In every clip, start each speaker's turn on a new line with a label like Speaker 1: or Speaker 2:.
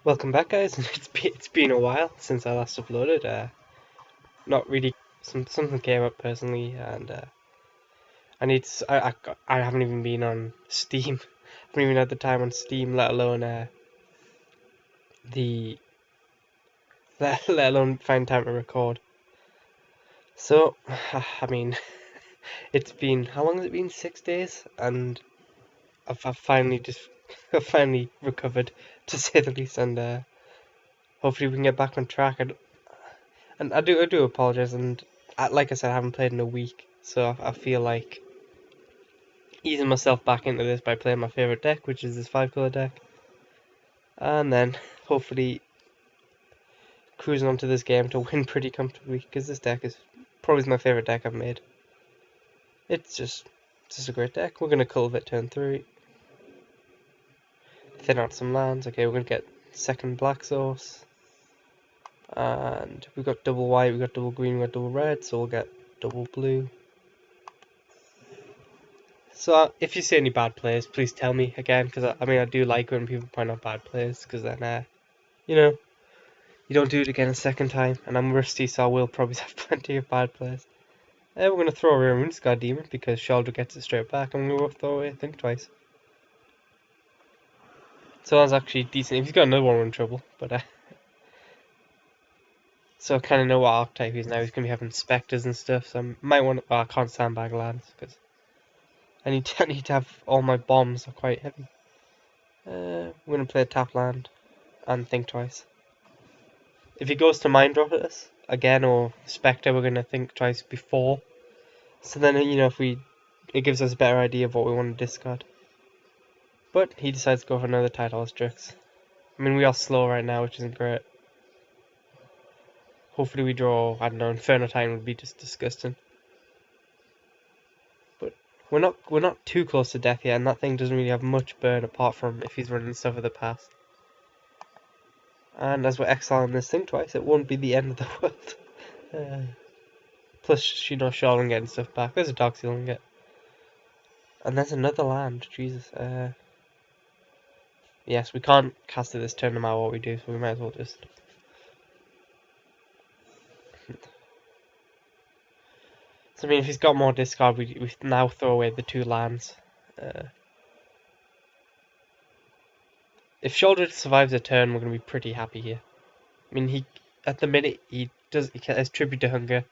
Speaker 1: Welcome back, guys. It's been a while since I last uploaded. Not really. Something came up personally, and I haven't even been on Steam. I haven't even had the time on Steam, let alone the let alone find time to record. So, I mean, it's been how long has it been? 6 days, and I've finally just I've finally recovered, to say the least, and hopefully we can get back on track. And I do apologize, and like I said, I haven't played in a week, so I feel like easing myself back into this by playing my favorite deck, which is this 5 color deck, and then hopefully cruising onto this game to win pretty comfortably, because this deck is probably my favorite deck I've made. It's just a great deck. We're gonna cultivate turn 3, thin out some lands. Okay, we're gonna get second black source, and we've got double white, we've got double green, we've got double red, so we'll get double blue. So if you see any bad plays, please tell me again, because I mean I do like when people point out bad plays, because then you know you don't do it again a second time. And I'm rusty, so I will probably have plenty of bad plays. We're gonna throw away Runescar Demon because Shaldra gets it straight back, and we're gonna throw away Think Twice. So that's actually decent. If he's got another one, we're in trouble. But so I kind of know what archetype he's now. He's gonna be having specters and stuff, so I might want. Well, I can't sandbag lands because I need to have all my bombs are quite heavy. We're gonna play a tap land and think twice. If he goes to mind drop us again or Spectre, we're gonna think twice before. So then if it gives us a better idea of what we want to discard. But he decides to go for another Tidal Strix. I mean, we are slow right now, which isn't great. Hopefully we draw, I don't know, Inferno Titan would be just disgusting. But we're not too close to death yet, and that thing doesn't really have much burn apart from if he's running stuff of the past. And as we're exiling this thing twice, it won't be the end of the world. Plus, Charlotte getting stuff back. There's a Dark Seal and get. And there's another land. Jesus. Yes, we can't cast it this turn no matter what we do, so we might as well just. So I mean, if he's got more discard, we now throw away the 2 lands. If Shaldred survives a turn, we're gonna be pretty happy here. I mean, at the minute he has Tribute to Hunger,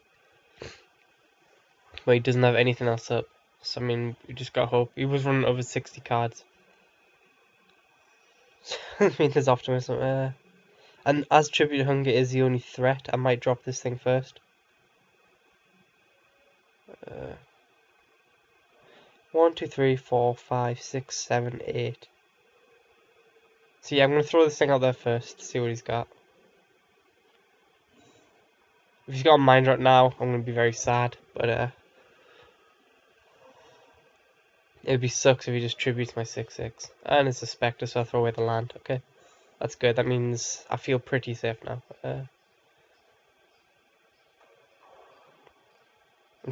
Speaker 1: but he doesn't have anything else up. So I mean, we just got hope. He was running over 60 cards. I mean, there's optimism. And as Tribute to Hunger is the only threat, I might drop this thing first. 1, 2, 3, 4, 5, 6, 7, 8. So yeah, I'm gonna throw this thing out there first to see what he's got. If he's got a Mind Rot now, I'm gonna be very sad. But it would be sucks if he just tributes my 6/6. And it's a Spectre, so I'll throw away the land. Okay, that's good. That means I feel pretty safe now. I'm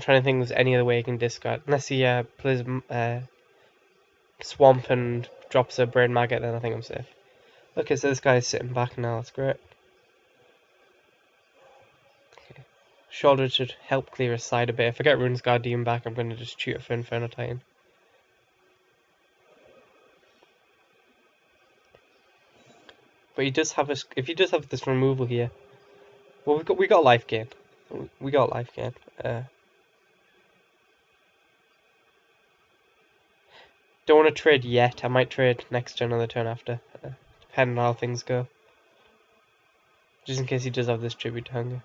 Speaker 1: trying to think if there's any other way he can discard. Unless he plays Swamp and drops a Brain Maggot, then I think I'm safe. Okay, so this guy's sitting back now. That's great. Okay. Shoulder should help clear his side a bit. If I get Rune's Guardian back, I'm going to just shoot it for Inferno Titan. But he does have if he does have this removal here, well, we got life gain. We got life gain. Don't want to trade yet. I might trade next turn or the turn after, depending on how things go. Just in case he does have this Tribute to Hunger.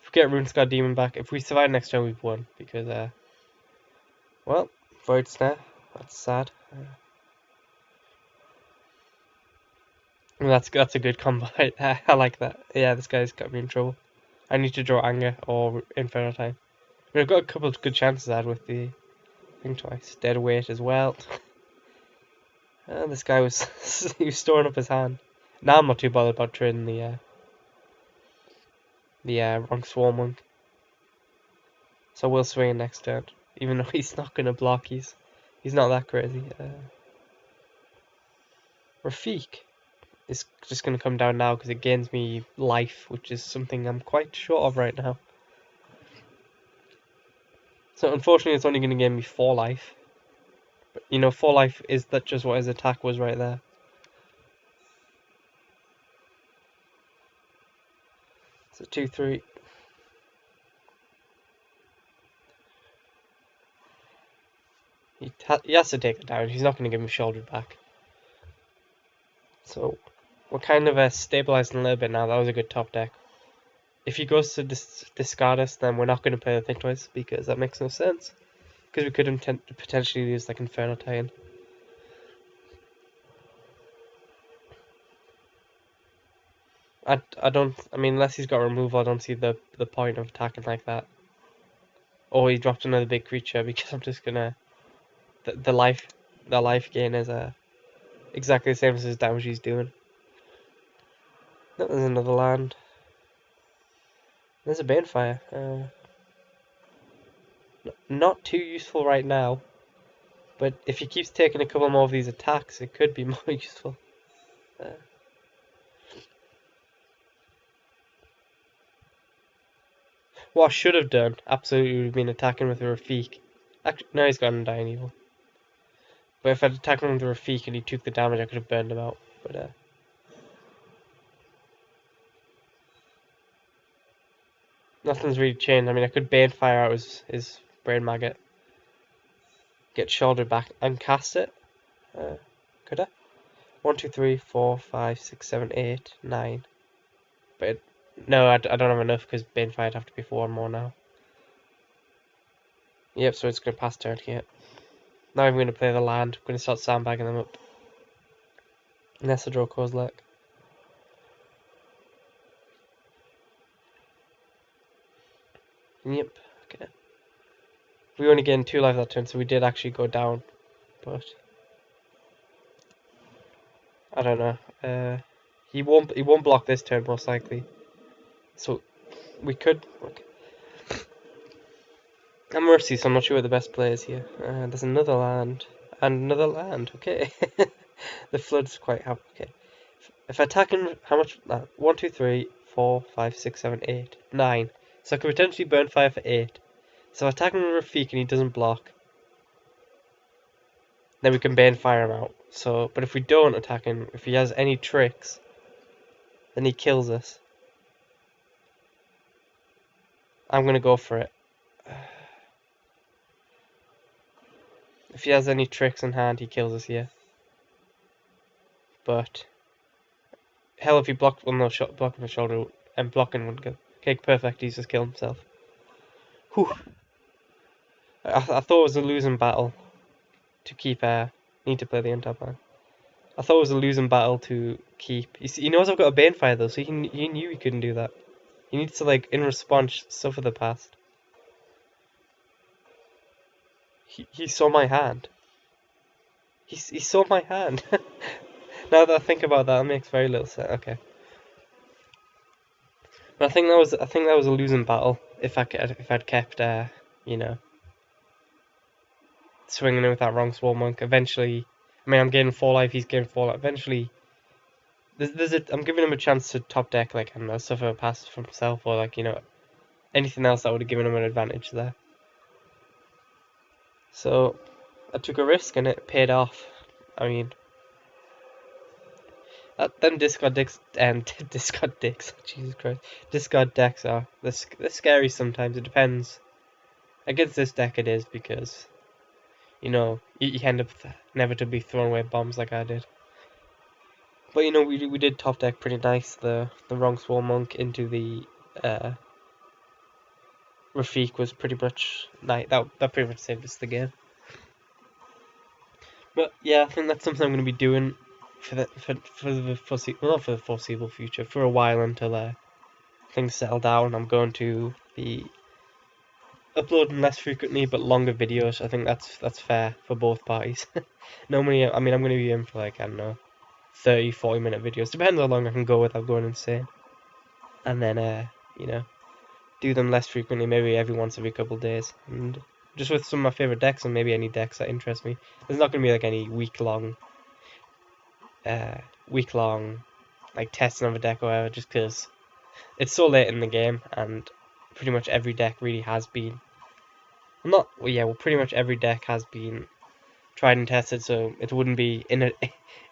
Speaker 1: If we get Runescar Demon back, if we survive next turn, we've won. Because, well, Void Snare. That's sad. That's a good combo. I like that. Yeah, this guy's got me in trouble. I need to draw Anger or Inferno Time. I mean, I've got a couple of good chances out with the thing twice. Dead Weight as well. This guy was he was storing up his hand. Now I'm not too bothered about trading the wrong Swarm Monk. So we'll swing next turn, even though he's not gonna block. He's not that crazy. Rafik. is just going to come down now because it gains me life, which is something I'm quite short of right now. So unfortunately it's only going to gain me 4 life. But, you know, 4 life is that just what his attack was right there. So 2, 3. He has to take it down. He's not going to give me shoulder back. So we're kind of stabilizing a little bit now. That was a good top deck. If he goes to discard us, then we're not going to play the thing twice because that makes no sense. Because we could potentially use like Inferno Titan. I mean, unless he's got removal, I don't see the point of attacking like that. Or he dropped another big creature because I'm just gonna the life gain is exactly the same as his damage he's doing. No, there's another land. There's a Banefire. Not too useful right now, but if he keeps taking a couple more of these attacks, it could be more useful. What I should have done, absolutely, would have been attacking with a Rafik. Actually, no, he's got Undying Evil. But if I'd attacked him with a Rafik and he took the damage, I could have burned him out. But nothing's really changed. I mean, I could Banefire out his Brain Maggot, get shouldered back, and cast it. Could I? 1, 2, 3, 4, 5, 6, 7, 8, 9. But no, I don't have enough because Banefire would have to be for 1 more now. Yep, so it's going to pass turn here. Now I'm going to play the land. I'm going to start sandbagging them up. Unless I draw Kozilek. Yep, okay. We only gained 2 life that turn, so we did actually go down. But I don't know. He won't block this turn most likely. So we could. Okay. I'm Mercy, so I'm not sure what the best play is here. There's another land and another land. Okay, the flood's quite happy. Okay, if I attack him, how much? 1, 2, 3, 4, 5, 6, 7, 8, 9. So I could potentially burn fire for 8. So if I attack him with Rafik and he doesn't block, then we can bane fire him out. So, but if we don't attack him, if he has any tricks, then he kills us. I'm gonna go for it. If he has any tricks in hand, he kills us here. But hell, if he blocked one of those blocking the shoulder and blocking wouldn't go. Okay, perfect. He's just killed himself. Whew. I thought it was a losing battle to keep. Need to play the untap man. I thought it was a losing battle to keep. He knows I've got a Banefire though, so he knew he couldn't do that. He needs to like in response suffer the past. He saw my hand. He saw my hand. Now that I think about that, it makes very little sense. Okay. But I think that was a losing battle. If I'd kept you know, swinging in with that wrong Swole Monk. Eventually, I mean, I'm getting 4 life. He's getting 4 life. Eventually, I'm giving him a chance to top deck like I don't know, suffer a pass from himself or like you know, anything else that would have given him an advantage there. So I took a risk and it paid off. I mean, them discard decks and discard decks. Jesus Christ, discard decks are they're scary sometimes. It depends. Against this deck, it is because you know you end up inevitably throwing away bombs like I did. But you know we did top deck pretty nice. The wrong Swole Monk into the Rafik was pretty much nice. That pretty much saved us the game. But yeah, I think that's something I'm going to be doing for the foreseeable future for a while until things settle down. I'm going to be uploading less frequently but longer videos. I think that's fair for both parties. Normally, I mean, I'm going to be in for like I don't know, 30-40 minute videos. Depends how long I can go without going insane. And then you know, do them less frequently, maybe every couple of days, and just with some of my favorite decks and maybe any decks that interest me. There's not going to be like any week long like testing of a deck or whatever, just because it's so late in the game and pretty much every deck really has been. Not well, yeah, well, pretty much every deck has been tried and tested, so it wouldn't be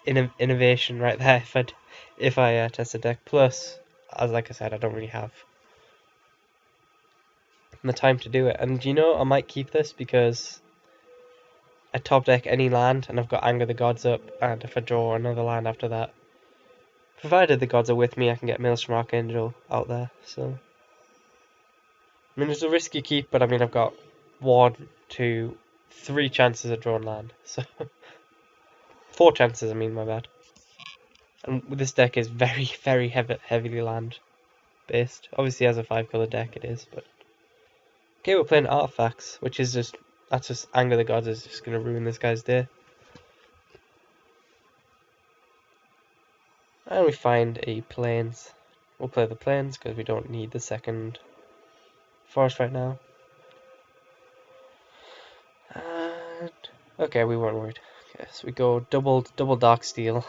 Speaker 1: innovation right there if I test a deck. Plus, as like I said, I don't really have the time to do it. And you know, I might keep this because I top deck any land, and I've got Anger the Gods up, and if I draw another land after that, provided the gods are with me, I can get Maelstrom Archangel out there. So, I mean, it's a risky keep, but I mean, I've got 1, 2, 3 chances of drawing land. So, 4 chances. I mean, my bad. And this deck is very, very heavily land based. Obviously, as a 5-color deck, it is. But okay, we're playing artifacts, which is just Anger the Gods is just gonna ruin this guy's day. And we find a plains. We'll play the plains because we don't need the second forest right now. And okay, we weren't worried. Okay, so we go double dark steel,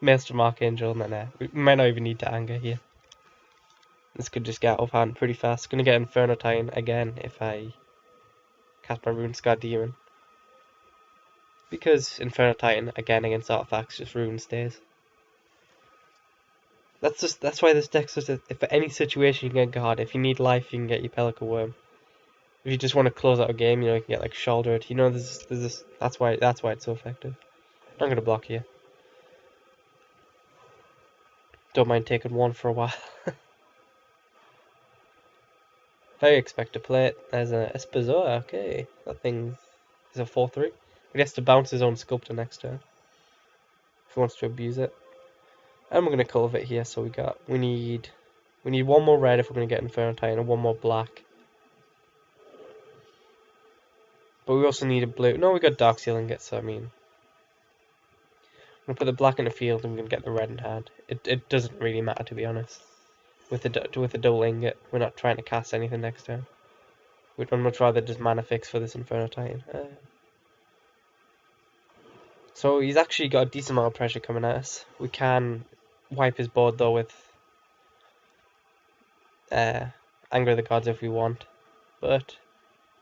Speaker 1: Maelstrom Archangel, and then we might not even need to anger here. This could just get out of hand pretty fast. Gonna get Inferno Titan again if I cast my Rune Scar Demon. Because Inferno Titan again against artifacts just ruin stays. That's why this deck's such a, if for any situation you can get guard. If you need life, you can get your Pelican Worm. If you just want to close out a game, you know, you can get like Shouldered. You know, there's this. That's why it's so effective. I'm gonna block here. Don't mind taking 1 for a while. If I expect to play it as a Espezoa, okay. That thing is a 4/3. He has to bounce his own Sculptor next turn if he wants to abuse it. And we're gonna cultivate here, so we need 1 more red if we're gonna get Inferno Titan and 1 more black. But we also need a blue. No, we got Dark Seal Ingot, so I mean, I'm gonna put the black in the field and we're gonna get the red in hand. It doesn't really matter, to be honest. With the double ingot, we're not trying to cast anything next turn. We'd much rather just mana fix for this Inferno Titan. So he's actually got a decent amount of pressure coming at us. We can wipe his board though with Anger of the Gods if we want, but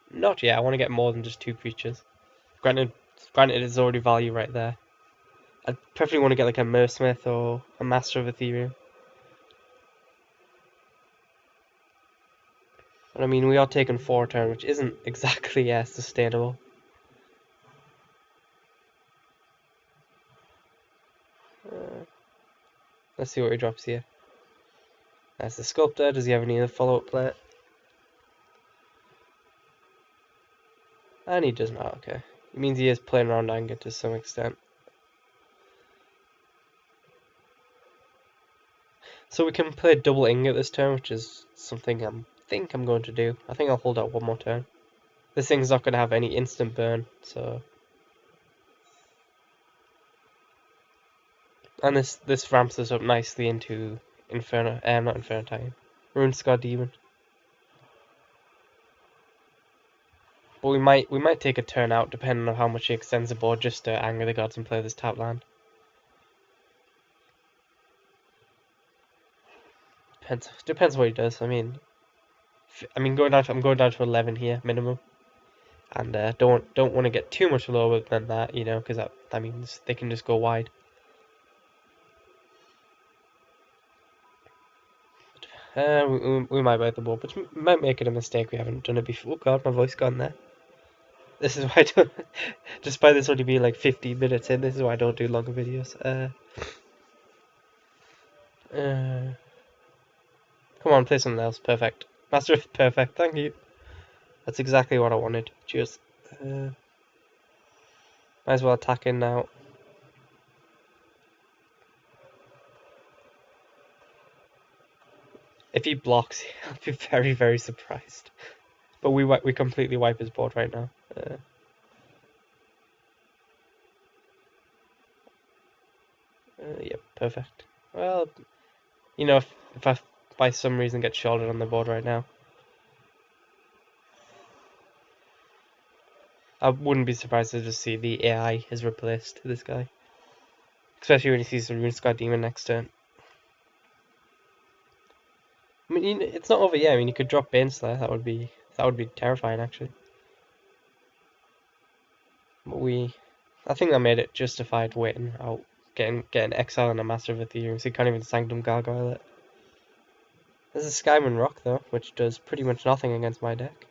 Speaker 1: not yet. I want to get more than just 2 creatures. Granted, it's already value right there. I'd preferably want to get like a Mersmith or a Master of Ethereum. But I mean, we are taking 4 a turn, which isn't exactly sustainable. Let's see what he drops here. That's the Sculptor. Does he have any other follow-up play? And he does not, okay. It means he is playing around Anger to some extent. So we can play double Ingot this turn, which is something I think I'm going to do. I think I'll hold out 1 more turn. This thing's not going to have any instant burn, so... And this ramps us up nicely into Inferno, not Inferno Titan, Rune Scar Demon. But we might take a turn out depending on how much he extends the board just to Anger the Gods and play this tap land. Depends what he does. I mean I'm going down to 11 here minimum, and don't want to get too much lower than that, you know, because that means they can just go wide. We might bite the ball, but we might make it a mistake. We haven't done it before. Oh god, my voice gone there. This is why I don't. Despite this only being like 15 minutes in, this is why I don't do longer videos. Come on, play something else. Perfect. Master of perfect. Thank you. That's exactly what I wanted. Just might as well attack in now. If he blocks, I'll be very, very surprised. But we completely wipe his board right now. Yep, perfect. Well, you know, if I by some reason get shouldered on the board right now, I wouldn't be surprised to just see the AI has replaced this guy. Especially when he sees the Rune Scar Demon next turn. I mean, it's not over yet. I mean, you could drop Baneslayer. That would be terrifying, actually. But I think that made it justified waiting out, getting Exile and a Master of Ethereum, so you can't even Sanctum Gargoyle it. There's a Skyman Rock though, which does pretty much nothing against my deck.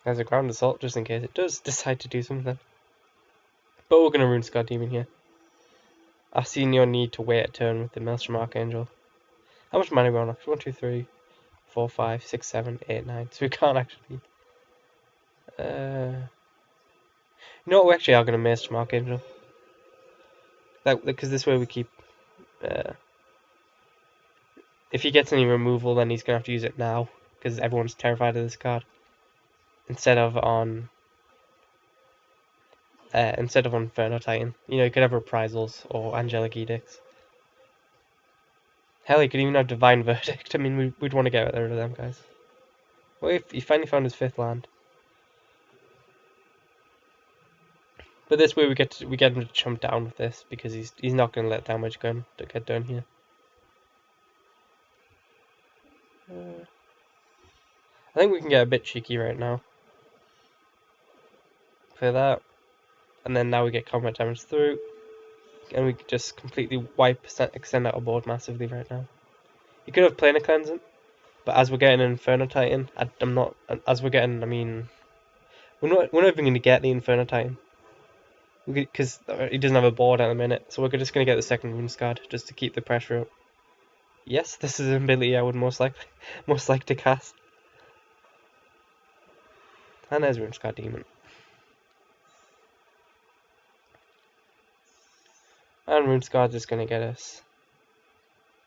Speaker 1: There's a Ground Assault just in case it does decide to do something. But we're gonna Rune Scar Demon here. I've seen your need to wait a turn with the Maelstrom Archangel. How much mana are we on? 1, 2, 3, 4, 5, 6, 7, 8, 9. So we can't actually. You know what? We actually are gonna Maelstrom Archangel. Because this way we keep. If he gets any removal, then he's gonna have to use it now because everyone's terrified of this card. Instead of on Inferno Titan. You know, you could have Reprisals or Angelic Edicts. Hell, you could even have Divine Verdict. I mean, we'd want to get rid of them guys. Well, if he finally found his 5th land. But this way we get him to chump down with this because he's not going to let damage get done here. I think we can get a bit cheeky right now. For that. And then now we get combat damage through. And we just completely extend out our board massively right now. You could have Planar Cleansing. But as we're getting an Inferno Titan, I'm not. As we're getting, I mean, we're not even going to get the Inferno Titan because he doesn't have a board at the minute. So we're just going to get the second Rune Scarred just to keep the pressure up. Yes, this is an ability I would most like to cast. And there's Rune Scarred Demon. And Rune Scarred's just going to get us.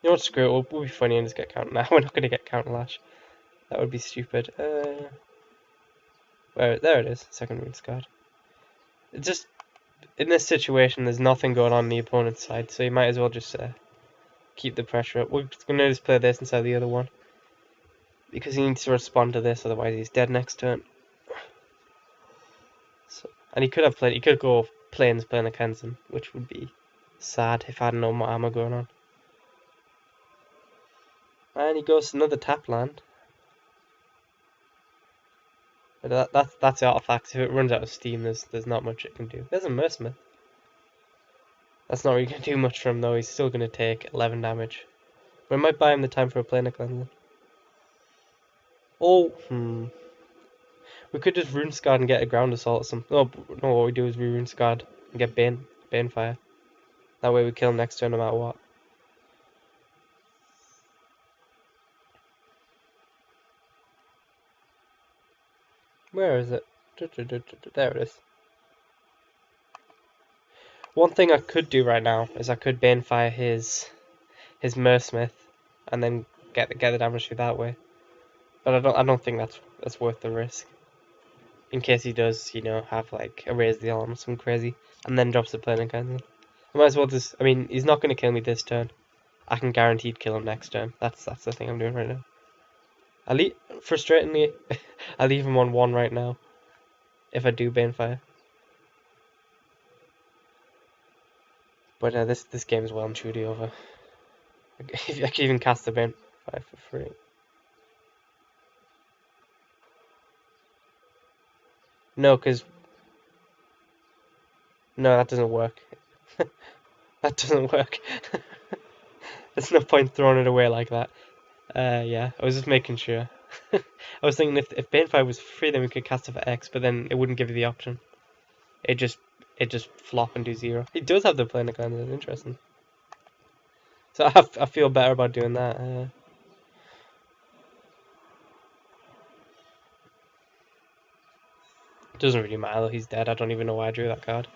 Speaker 1: You know what? Screw it. We'll be funny and just get counter. Now we're not going to get counter lash. That would be stupid. There it is. Second Rune Scarred. It's just. In this situation, there's nothing going on the opponent's side, so you might as well just keep the pressure up. We're going to just play this instead of the other one. Because he needs to respond to this, otherwise he's dead next turn. So, and he could go Plains playing a Kenzen, which would be sad if I had no more armor going on. And he goes to another tap land. But that's the artifact. If it runs out of steam, there's not much it can do. There's a Mercsmith. That's not really going to do much for him though. He's still going to take 11 damage. We might buy him the time for a Planar Cleanser. Oh, we could just Rune Scarred and get a Ground Assault or something. No, what we do is we Rune Scarred and get Banefire. That way we kill him next turn no matter what. Where is it? There it is. One thing I could do right now is I could Banefire his Mercsmith and then get the damage through that way. But I don't think that's worth the risk. In case he does, you know, have like Erase the Arm or something crazy, and then drops the Planar Cleanser. I might as well just. I mean, he's not going to kill me this turn. I can guaranteed kill him next turn. That's the thing I'm doing right now. Frustratingly, I leave him on 1 right now. If I do Banefire. But this game's well and truly over. I can even cast the Banefire for free. No, that doesn't work. That doesn't work. There's no point throwing it away like that. Yeah, I was just making sure. I was thinking if Banefire was free, then we could cast it for X, but then it wouldn't give you the option. It just flop and do 0. It does have the Planar Cleanser. Interesting. So I feel better about doing that. It doesn't really matter. He's dead. I don't even know why I drew that card.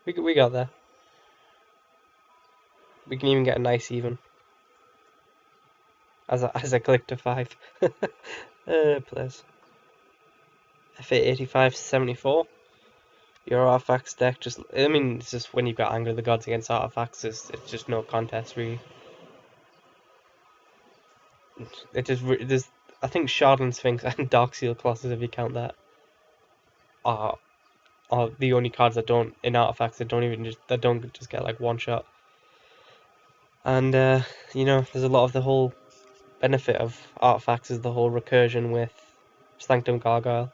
Speaker 1: We got there. We can even get a nice even. As I click to 5. Please. FA 85-74. Your artifacts deck just. I mean, it's just when you've got Anger of the Gods against artifacts, it's just no contest really. It just I think Shardland Sphinx and Darkseal Colossus, if you count that, are the only cards that don't in artifacts that don't just get like one shot. And you know, there's a lot of the whole benefit of artifacts is the whole recursion with Sanctum Gargoyle,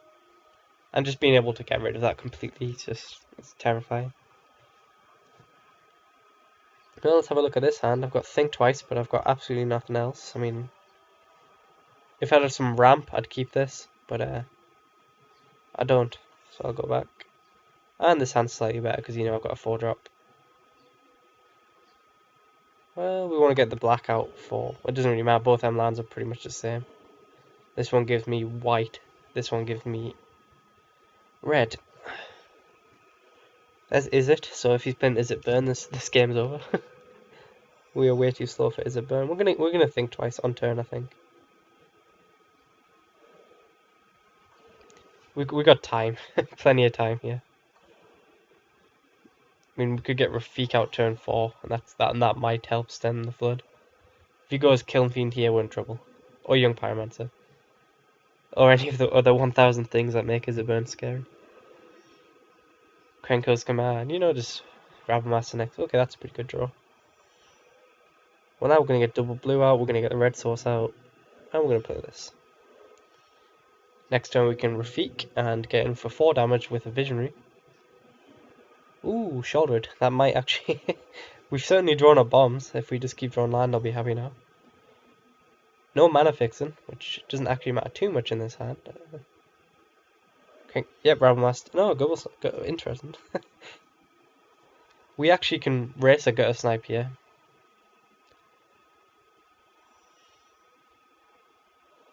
Speaker 1: and just being able to get rid of that completely, it's terrifying. Well, let's have a look at this hand. I've got Think Twice, but I've got absolutely nothing else. I mean, if I had some ramp, I'd keep this, but I don't, so I'll go back. And this hand's slightly better because, you know, I've got a 4-drop. Well, we want to get the black out for... It doesn't really matter, both them lands are pretty much the same. This one gives me white, this one gives me red. There's Izzet, so if he's playing Izzet Burn, this game's over. We are way too slow for Izzet Burn. We're gonna think twice on turn, I think. We got time, plenty of time here. I mean, we could get Rafik out turn 4, and that might help stem the flood. If he goes Kiln Fiend here, we're in trouble. Or Young Pyromancer. Or any of the other 1000 things that make Izzet Burn scary. Krenko's Command, you know, just Ravenmaster next. Okay, that's a pretty good draw. Well, now we're going to get double blue out, we're going to get the red source out, and we're going to play this. Next turn we can Rafik and get in for 4 damage with a Visionary. Ooh, Shouldered. That might actually... We've certainly drawn our bombs. If we just keep drawing land, I'll be happy now. No mana fixing, which doesn't actually matter too much in this hand. Okay, yep, Ravenmaster. No, interesting. We actually can race a Gutter Snipe here.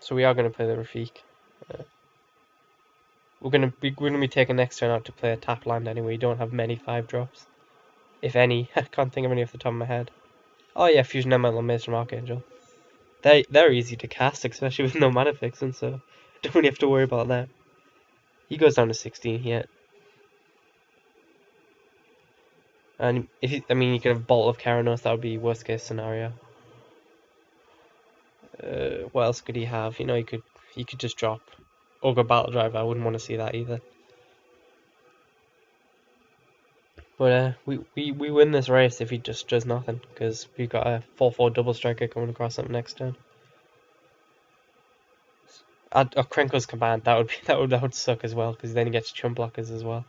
Speaker 1: So we are going to play the Rafik. We're gonna be taking next turn out to play a tap land anyway. We don't have many 5-drops, if any. I can't think of any off the top of my head. Oh yeah, Fusion Elemental Maze from Archangel. They're easy to cast, especially with no mana fixing, so don't really have to worry about that. He goes down to 16 here, and I mean, you could have Bolt of Keranos. That would be worst case scenario. What else could he have? You know, he could just drop Ogre Battle Driver. I wouldn't want to see that either. But we win this race if he just does nothing, because we've got a 4/4 double striker coming across up next turn. Krenko's Command, that would suck as well, because then he gets chump blockers as well.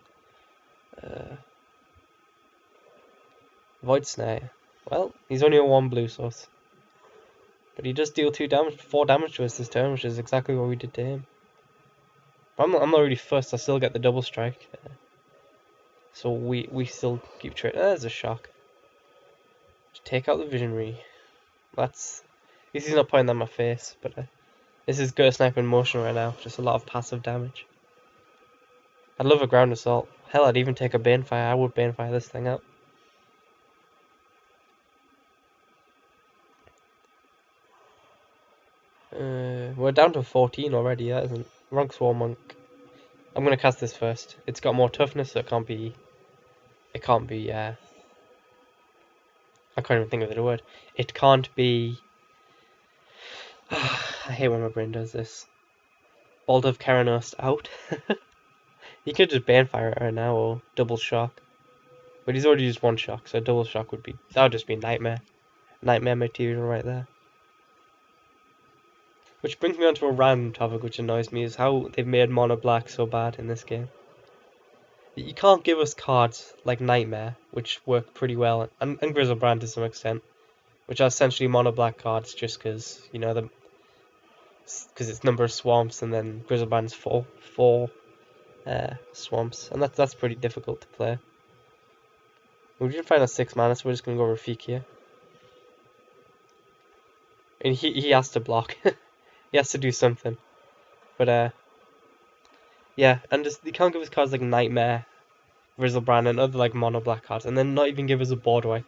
Speaker 1: Void Snare. Well, he's only a 1 blue source, but he does deal 4 damage to us this turn, which is exactly what we did to him. But I'm not really fussed. I still get the double strike. So we still keep trading. There's a shock. Just take out the Visionary. This is not pointing at my face, but this is Gutter Snipe in motion right now. Just a lot of passive damage. I'd love a Ground Assault. Hell, I'd even take a Banefire. I would Banefire this thing out. We're down to 14 already, that isn't... Wrong Swarm Monk. I'm gonna cast this first. It's got more toughness, so it can't be... I can't even think of the word. It can't be... I hate when my brain does this. Bolt of Keranos out. He could just Banefire it right now, or Double Shock. But he's already used 1 shock, so Double Shock would just be Nightmare. Nightmare material right there. Which brings me on to a random topic which annoys me, is how they've made Mono Black so bad in this game. You can't give us cards like Nightmare, which work pretty well, and Grizzlebrand to some extent, which are essentially Mono Black cards just because, you know, because it's number of swamps, and then Grizzlebrand's four swamps, and that's pretty difficult to play. We didn't find a 6 mana, so we're just gonna go Rafik here. And he has to block. He has to do something. But yeah, and just they can't give us cards like Nightmare, Grizzlebrand, and other like mono black cards, and then not even give us a board wipe.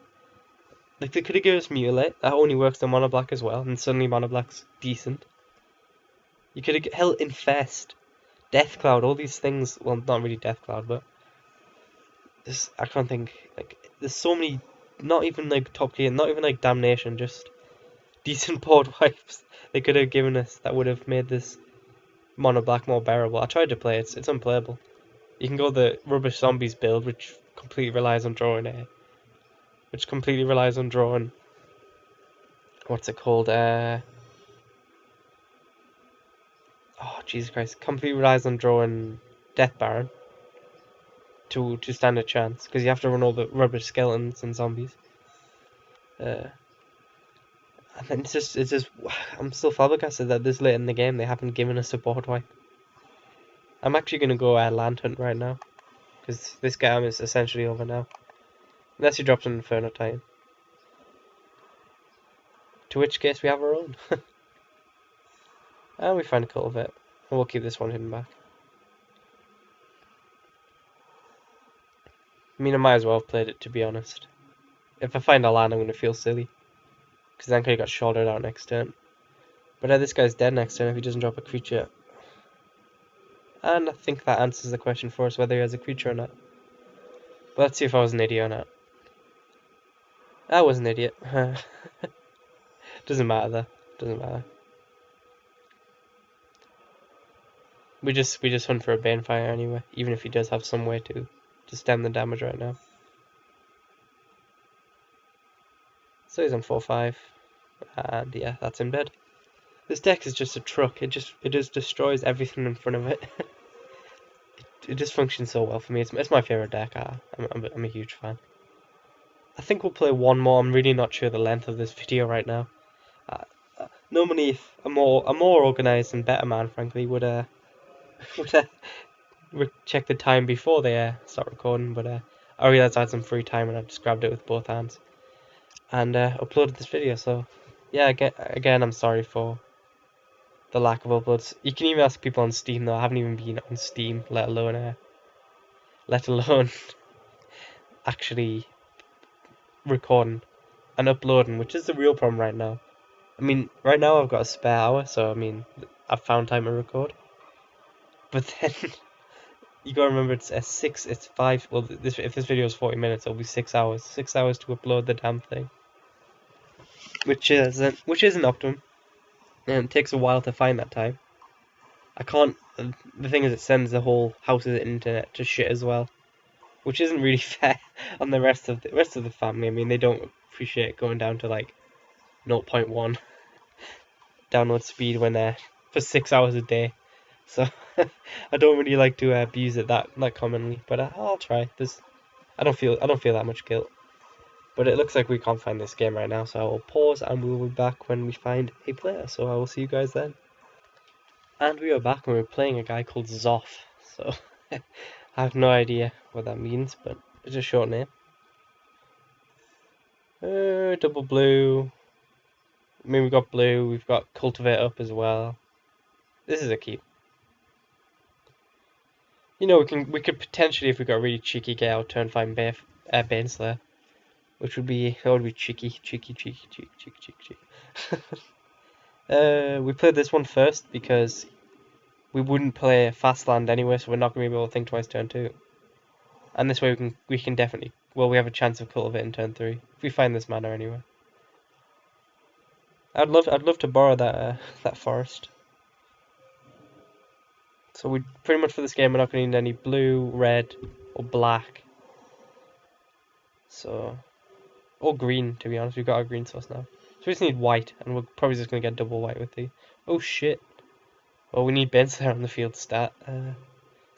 Speaker 1: Like they could have given us Mutilate, that only works on mono black as well, and suddenly mono black's decent. You could have held Infest, Death Cloud, all these things. Well, not really Death Cloud, but I can't think. Like there's so many. Not even like top tier, not even like Damnation. Just decent board wipes they could have given us that would have made this mono black more bearable. I tried to play it, it's unplayable. You can go the rubbish zombies build, which completely relies on drawing what's it called? Oh Jesus Christ! Completely relies on drawing Death Baron to stand a chance because you have to run all the rubbish skeletons and zombies. And then it's just I'm still flabbergasted that this late in the game they haven't given us a board wipe. I'm actually gonna go land hunt right now because this game is essentially over now, unless he drops an Inferno Titan. To which case we have our own. And we find a cultivate. And we'll keep this one hidden back. I mean, I might as well have played it, to be honest. If I find a land, I'm going to feel silly. Because then I could have got shouldered out next turn. But this guy's dead next turn if he doesn't drop a creature. And I think that answers the question for us, whether he has a creature or not. But let's see if I was an idiot or not. I was an idiot. Doesn't matter though. Doesn't matter. We just hunt for a Banefire anyway, even if he does have some way to stem the damage right now. So he's on 4/5, and yeah, that's in bed. This deck is just a truck. It just destroys everything in front of it. it just functions so well for me. It's my favorite deck. I'm a huge fan. I think we'll play one more. I'm really not sure the length of this video right now. Normally, if a more organized and better man, frankly, would check the time before they start recording. But I realized I had some free time and I just grabbed it with both hands and uploaded this video. So yeah, again, I'm sorry for the lack of uploads. You can even ask people on Steam though. I haven't even been on Steam, let alone actually recording and uploading, which is the real problem right now. I mean, right now I've got a spare hour, so I mean, I've found time to record. But then you gotta remember it's it's 5. Well, if this video is 40 minutes, it'll be 6 hours. 6 hours to upload the damn thing, which isn't optimum, and it takes a while to find that time. I can't. The thing is, it sends the whole house's internet to shit as well, which isn't really fair on the rest of the family. I mean, they don't appreciate going down to like 0.1 download speed when for 6 hours a day. So I don't really like to abuse it that commonly, but I'll try. I don't feel that much guilt. But it looks like we can't find this game right now, so I will pause and we will be back when we find a player. So I will see you guys then. And we are back and we're playing a guy called Zoff. So I have no idea what that means, but it's a short name. Double blue. I mean, we've got blue, we've got Cultivate up as well. This is a keep. You know, we could potentially, if we got really cheeky, get out turn 5 Baneslayer. Which would be cheeky. We played this one first because we wouldn't play fast land anyway, so we're not going to be able to think twice turn 2. And this way we can definitely, well, we have a chance of cultivating turn 3 if we find this mana anyway. I'd love to borrow that forest. So we pretty much for this game we're not going to need any blue, red, or black. So, or green, to be honest. We've got our green source now. So we just need white, and we're probably just going to get double white with the... Oh shit. Well, we need Baneslayer on the field to start. So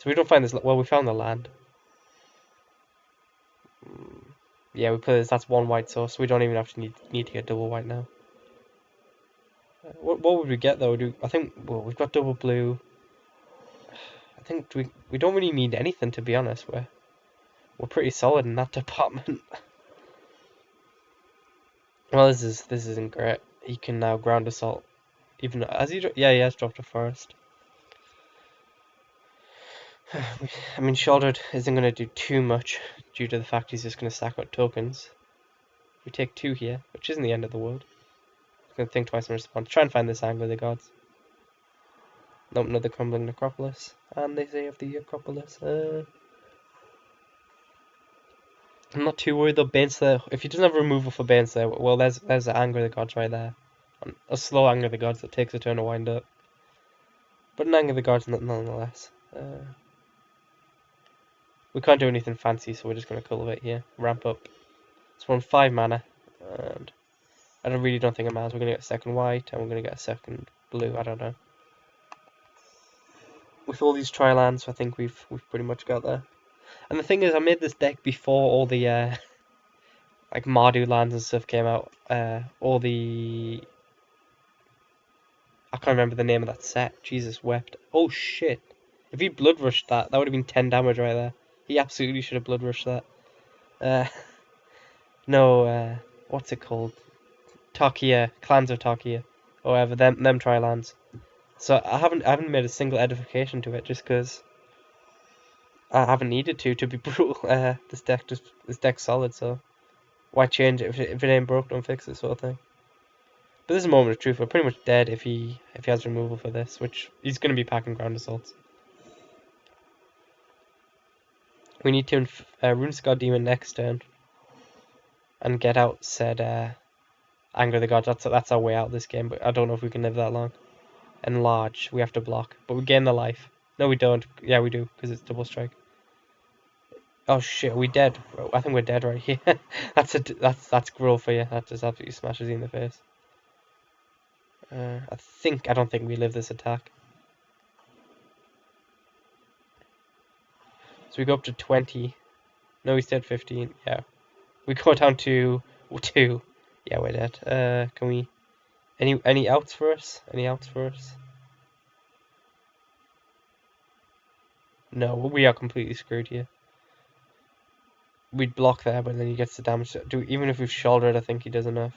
Speaker 1: we don't find this... Well, we found the land. Yeah, we play this. That's one white source, so we don't even have to need to get double white now. What would we get, though? I think... Well, we've got double blue. I think we don't really need anything, to be honest. We're pretty solid in that department. Well, this isn't great. He can now ground assault. Even as he has dropped a forest. I mean, shouldered isn't going to do too much due to the fact he's just going to stack out tokens. We take 2 here, which isn't the end of the world. I'm going to think twice in response. Try and find this Anger of the Gods. Nope, another Crumbling Necropolis. And they say of the Acropolis. I'm not too worried though. Baneslayer, if he doesn't have removal for Baneslayer, well, there's the Anger of the Gods right there. A slow Anger of the Gods that takes a turn to wind up. But an Anger of the Gods nonetheless. We can't do anything fancy, so we're just going to cultivate here. Ramp up. So we're on 5 mana. And I really don't think it matters. We're going to get a second white, and we're going to get a second blue. I don't know. With all these tri-lands, I think we've pretty much got there. And the thing is, I made this deck before all the like Mardu lands and stuff came out. All the I can't remember the name of that set. Jesus wept. Oh shit! If he blood rushed that, that would have been 10 damage right there. He absolutely should have blood rushed that. Uh, no, what's it called? Tarkia, Clans of Tarkia, or whatever. Them tri-lands. So I haven't made a single edification to it just because I haven't needed to be brutal. This deck's solid, so why change it if it ain't broke? Don't fix it, sort of thing. But this is a moment of truth. We're pretty much dead if he has removal for this, which he's going to be packing ground assaults. We need to Runescar Demon next turn and get out said Anger of the Gods. That's our way out of this game, but I don't know if we can live that long. Enlarge, we have to block, but we gain the life. No, we don't. Yeah, we do, because it's double strike. Oh shit, are we dead? I think we're dead right here. that's Gruul for you. That just absolutely smashes you in the face. I don't think we live this attack. So we go up to 20. No, we stayed 15. Yeah. We go down to 2. Yeah, we're dead. Can we... Any outs for us? Any outs for us? No, we are completely screwed here. We'd block there, but then he gets the damage. Even if we've shouldered, I think he does enough.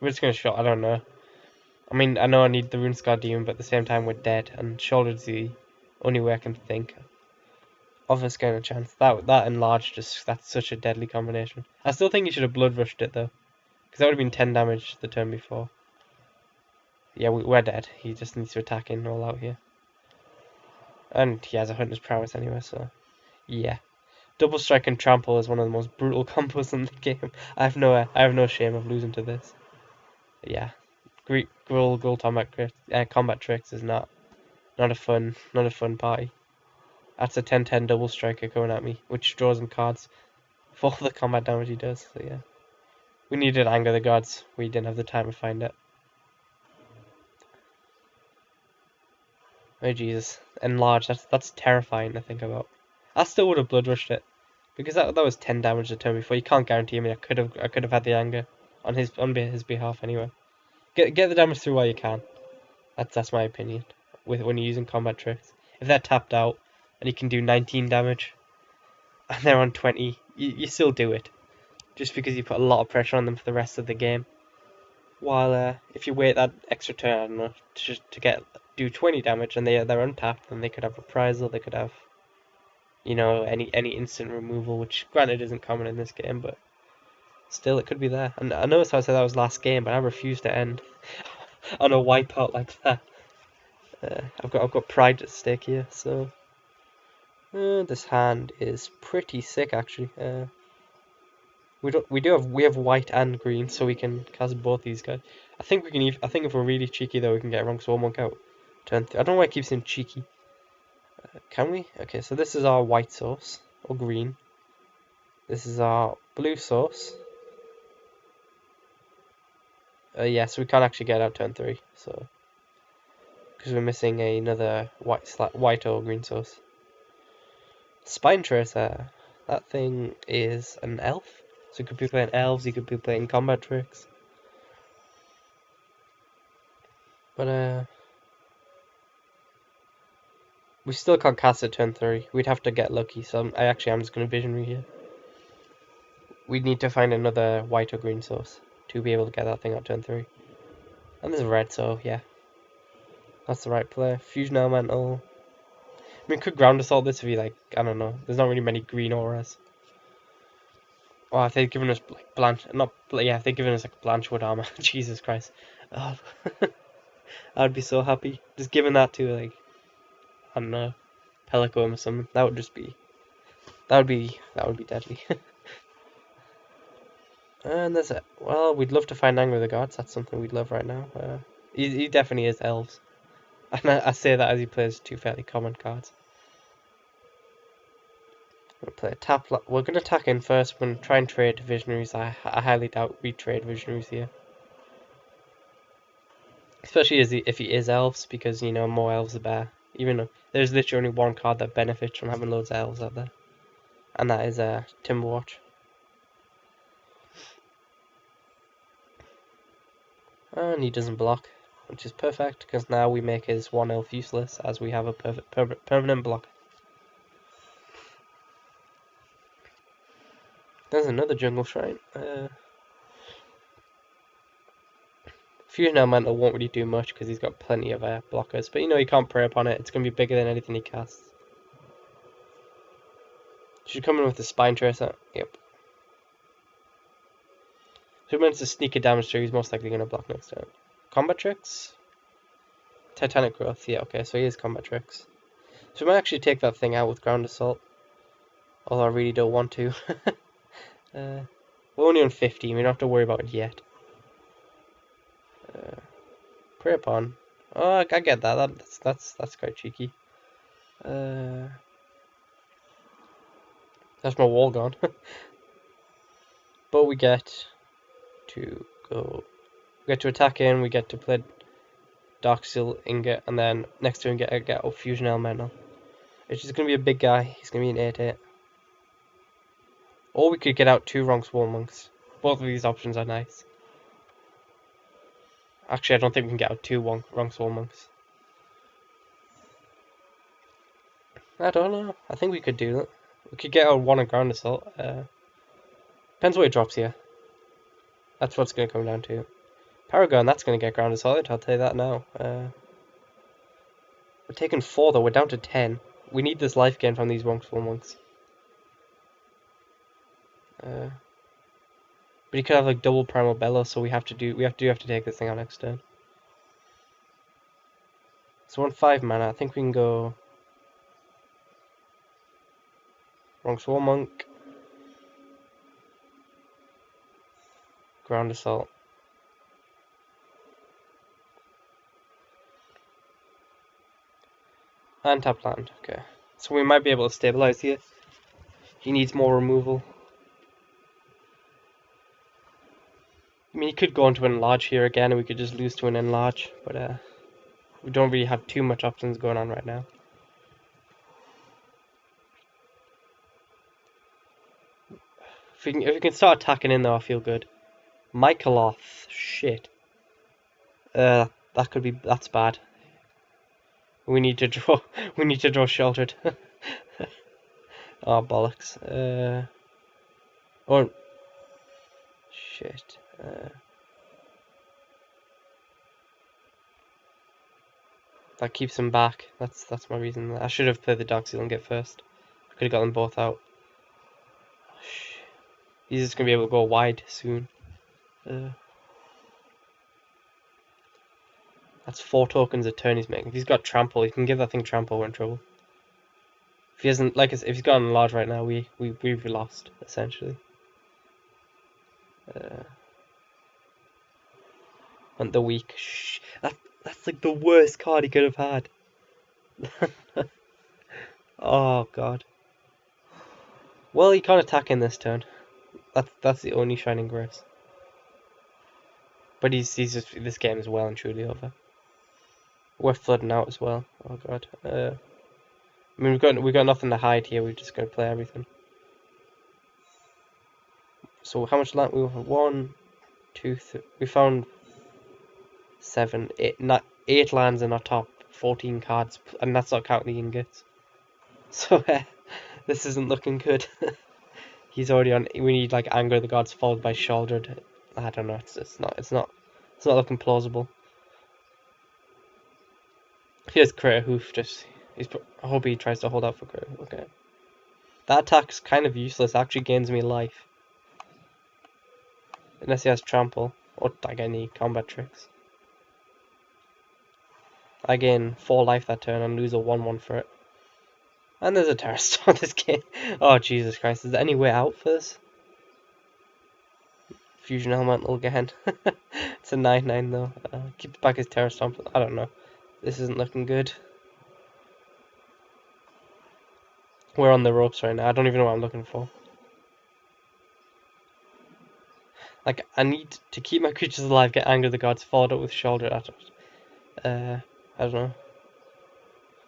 Speaker 1: We're just gonna shoulder. I don't know. I mean, I know I need the Runescar Demon, but at the same time we're dead, and shouldered's the only way I can think of us getting a chance. That enlarged that's such a deadly combination. I still think he should have blood rushed it though, because that would have been 10 damage the turn before. Yeah, we're dead. He just needs to attack in all out here. And he has a Hunter's Prowess anyway, so... Yeah. Double Strike and Trample is one of the most brutal combos in the game. I have no shame of losing to this. Yeah. Gruul combat tricks is not a fun party. That's a 10/10 double striker coming at me, which draws him cards for the combat damage he does, so yeah. We needed Anger the Gods. We didn't have the time to find it. Oh Jesus. Enlarge, that's terrifying to think about. I still would have blood rushed it. Because that was 10 damage the turn before. You can't guarantee me I could have had the anger on his behalf anyway. Get the damage through while you can. That's my opinion. When you're using combat tricks. If they're tapped out and you can do 19 damage and they're on 20, you still do it. Just because you put a lot of pressure on them for the rest of the game. While if you wait that extra turn, I don't know, to do 20 damage and they're untapped, then they could have reprisal, they could have, you know, any instant removal, which granted isn't common in this game, but still it could be there. And I noticed how I said that was last game, but I refuse to end on a wipeout like that. I've got pride at stake here, so this hand is pretty sick actually. We have white and green, so we can cast both these guys. I think we can. I think if we're really cheeky though, we can get wrong. So 1/1 out. Turn. I don't know why it keeps saying cheeky. Can we? Okay, so this is our white source or green. This is our blue source. Yeah, so we can't actually get out turn 3. So because we're missing another white or green source. Spine Tracer. That thing is an elf. So you could be playing elves, you could be playing combat tricks. But we still can't cast it turn 3. We'd have to get lucky, so I'm just going to Visionary here. We'd need to find another white or green source to be able to get that thing out turn 3. And there's red, so yeah. That's the right play. Fusion Elemental. I mean, could Ground Assault this if you like, I don't know. There's not really many green auras. Oh, if they'd given us like if they'd given us like Blanchwood armor. Jesus Christ. Oh. I'd be so happy. Just giving that to like, I don't know, Pelican or something. That would be deadly. And there's a... Well, we'd love to find Anger of the Gods. That's something we'd love right now. He definitely is Elves. And I say that as he plays two fairly common cards. We'll play a tap. We're going to attack in first. We're going to try and trade Visionaries. I highly doubt we trade Visionaries here. Especially if he is Elves, because, you know, more Elves the better. Even though there's literally only one card that benefits from having loads of Elves out there. And that is Timberwatch. And he doesn't block, which is perfect, because now we make his one elf useless, as we have a perfect permanent block. There's another jungle shrine. Fusion Elemental won't really do much, because he's got plenty of blockers, but you know, he can't prey upon it. It's going to be bigger than anything he casts. Should come in with the Spine Tracer. Yep. So he wants to sneak a damage through, he's most likely going to block next turn. Combat Tricks? Titanic Growth, yeah, okay, so he is Combat Tricks. So we might actually take that thing out with Ground Assault. Although I really don't want to. We're only on 15, we don't have to worry about it yet. Prey upon. Oh, I get that. That's quite cheeky. That's my wall gone. But we get to go. We get to attack in. We get to play Darksteel Ingot, and then next turn get a Fusion Elemental. It's just gonna be a big guy. He's gonna be an 8/8. Or we could get out 2 Wrong Swarm Monks. Both of these options are nice. Actually, I don't think we can get out 2 Wrong Swarm Monks. I don't know. I think we could do that. We could get out 1 on Ground Assault. Depends what he drops here. That's what it's going to come down to. Paragon, that's going to get Ground Assault, I'll tell you that now. We're taking 4 though, we're down to 10. We need this life gain from these Wrong Swarm Monks. But he could have like double Primal Bellow, so we have to take this thing out next turn. So on 5 mana, I think we can go Wrong Swarm Monk, Ground Assault. And tap land, okay. So we might be able to stabilize here. He needs more removal. I mean, he could go into an enlarge here again, and we could just lose to an enlarge, but we don't really have too much options going on right now. If we can start attacking in though, I feel good. Michaeloth, shit. That's bad. We need to draw sheltered. Oh bollocks. Oh shit. That keeps him back. That's my reason. I should have played the Darksteel Ingot first. I could have got them both out. He's just gonna be able to go wide soon. That's 4 tokens a turn he's making. If he's got trample, he can give that thing trample. We're in trouble. If he hasn't, if he's got enlarge right now, we've lost essentially. And the weak. That's like the worst card he could have had. Oh god. Well, he can't attack in this turn. That's the only shining grace. But he's just, this game is well and truly over. We're flooding out as well. Oh god. I mean, we've got nothing to hide here. We're just gonna play everything. So how much land we have? 1, 2, 3. We found 7, 8 lands in our top 14 cards, and that's not counting the ingots. So this isn't looking good. He's already on. We need like Anger of the Gods followed by Shouldered. I don't know. It's not looking plausible. Here's Crater Hoof. I hope he tries to hold out for Crater. Okay. That attack's kind of useless. It actually gains me life. Unless he has trample or like any combat tricks. I gain 4 life that turn and lose a 1/1 for it. And there's a terrorist on this game. Oh Jesus Christ! Is there any way out for this? Fusion Elemental again. It's a 9/9 though. Keeps back his Terror Stomp. I don't know. This isn't looking good. We're on the ropes right now. I don't even know what I'm looking for. Like, I need to keep my creatures alive, get Anger of the Gods, followed up with Shoulder at it. I don't know.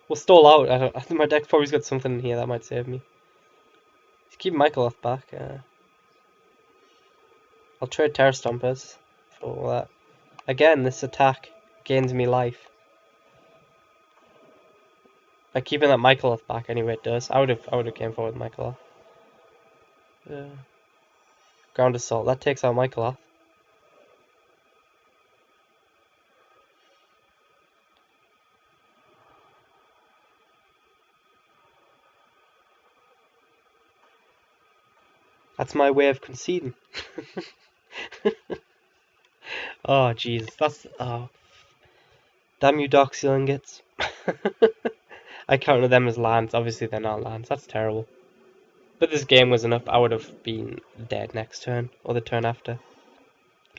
Speaker 1: We'll stall out. I think my deck's probably got something in here that might save me. Just keep Michaeloth back. I'll trade Terror Stompers for all that. Again, this attack gains me life. By keeping that Michaeloth back anyway, it does. I would have came forward with Michaeloth. Ground Assault. That takes out Michaeloth. That's my way of conceding. Oh, Jesus. That's... Oh. Damn you, Doxy Ingots. I counted them as lands. Obviously, they're not lands. That's terrible. But this game was enough. I would have been dead next turn. Or the turn after.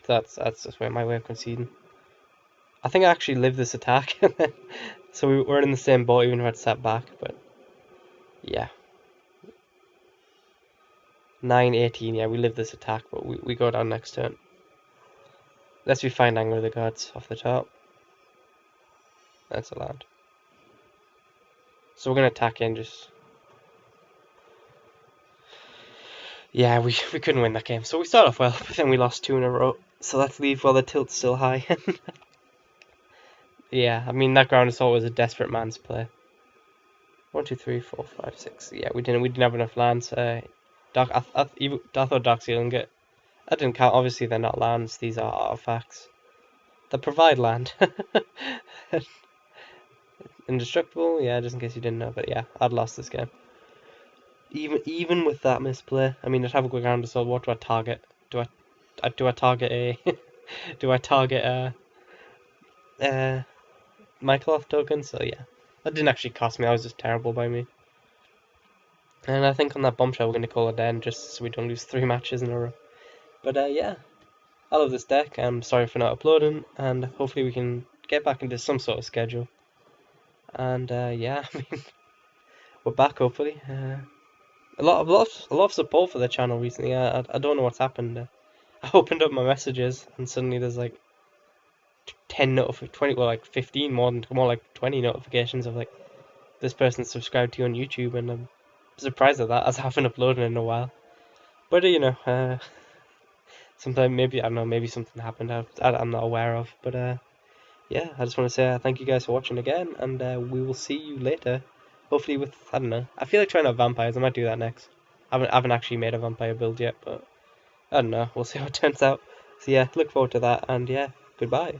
Speaker 1: That's just my way of conceding. I think I actually lived this attack. So we weren't in the same boat even if I'd sat back. But, yeah. 9/18, yeah, we live this attack, but we go down next turn. Unless we find Anger of the Gods off the top. That's a land. So we're going to attack in just... Yeah, we couldn't win that game. So we started off well, but then we lost 2 in a row. So let's leave while the tilt's still high. Yeah, I mean, that Ground Assault was a desperate man's play. 1, 2, 3, 4, 5, 6. Yeah, we didn't have enough lands. I thought Doxy Ingot. That didn't count. Obviously, they're not lands. These are artifacts that provide land. Indestructible, yeah, just in case you didn't know. But yeah, I'd lost this game. Even with that misplay, I mean, I'd have a quick round. So what do I target? Do I target a do I target a Michaeloth token? So yeah, that didn't actually cost me. That was just terrible by me. And I think on that bombshell we're going to call it then, just so we don't lose 3 matches in a row. But yeah, I love this deck. I'm sorry for not uploading, and hopefully we can get back into some sort of schedule. And yeah, I mean, we're back hopefully. A lot of support for the channel recently. I don't know what's happened. I opened up my messages and suddenly there's like 20, well, like 15 more like 20 notifications of like this person subscribed to you on YouTube, and I'm surprised at that as I haven't uploaded in a while. But you know, sometimes maybe I don't know, maybe something happened I'm not aware of. But yeah, I just want to say thank you guys for watching again, and we will see you later. Hopefully with, I don't know, I feel like trying out vampires. I might do that next. I haven't actually made a vampire build yet, but I don't know. We'll see how it turns out. So yeah, look forward to that, and yeah, goodbye.